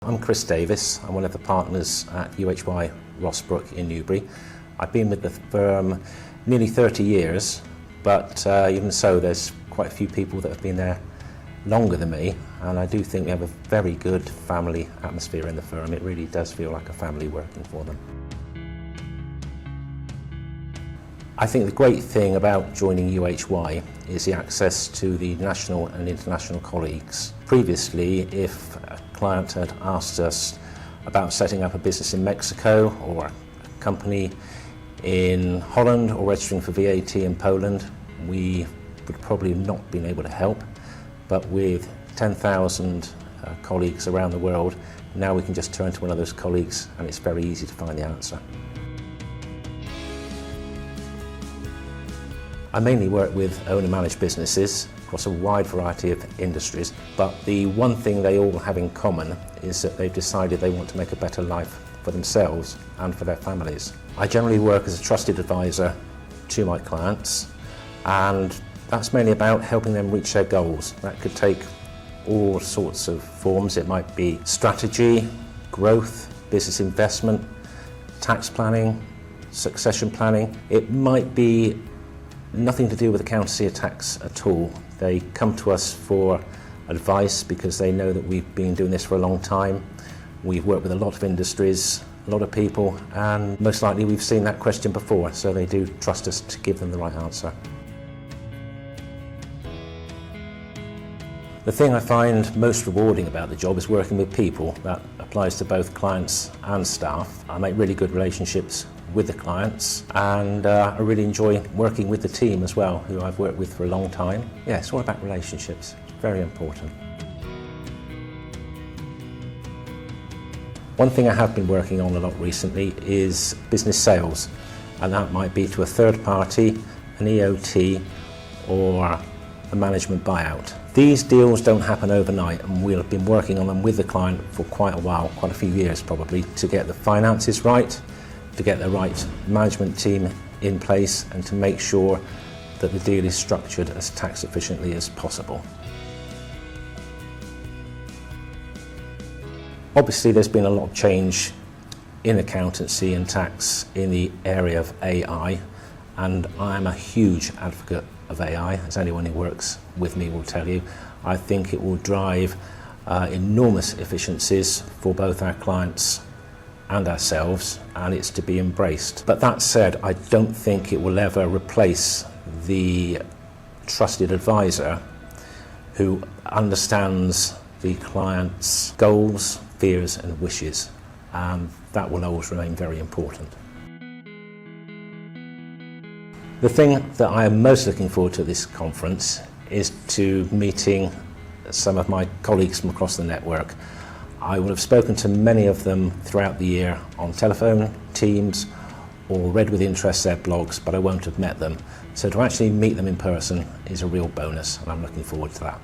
I'm Chris Davies. I'm one of the partners at UHY Ross Brooke in Newbury. I've been with the firm nearly 30 years, but even so there's quite a few people that have been there longer than me, and I do think we have a very good family atmosphere in the firm. It really does feel like a family working for them. I think the great thing about joining UHY is the access to the national and international colleagues. Previously, if a client had asked us about setting up a business in Mexico or a company in Holland or registering for VAT in Poland, we would probably not been able to help. But with 10,000 colleagues around the world, now we can just turn to one of those colleagues and it's very easy to find the answer. I mainly work with owner-managed businesses across a wide variety of industries, but the one thing they all have in common is that they've decided they want to make a better life for themselves and for their families. I generally work as a trusted advisor to my clients, and that's mainly about helping them reach their goals. That could take all sorts of forms. It might be strategy, growth, business investment, tax planning, succession planning. It might be nothing to do with accountancy or tax at all. They come to us for advice because they know that we've been doing this for a long time. We've worked with a lot of industries, a lot of people, and most likely we've seen that question before, so they do trust us to give them the right answer. The thing I find most rewarding about the job is working with people. That applies to both clients and staff. I make really good relationships with the clients, and I really enjoy working with the team as well, who I've worked with for a long time. Yeah, it's all about relationships. Very important. One thing I have been working on a lot recently is business sales, and that might be to a third party, an EOT, or a management buyout. These deals don't happen overnight, and we've been working on them with the client for quite a while, quite a few years probably, to get the finances right, to get the right management team in place, and to make sure that the deal is structured as tax efficiently as possible. Obviously there's been a lot of change in accountancy and tax in the area of AI, and I'm a huge advocate of AI, as anyone who works with me will tell you. I think it will drive enormous efficiencies for both our clients and ourselves, and it's to be embraced. But that said, I don't think it will ever replace the trusted advisor who understands the client's goals, fears and wishes, and that will always remain very important. The thing that I am most looking forward to this conference is to meeting some of my colleagues from across the network. I will have spoken to many of them throughout the year on telephone, Teams, or read with interest their blogs, but I won't have met them. So to actually meet them in person is a real bonus, and I'm looking forward to that.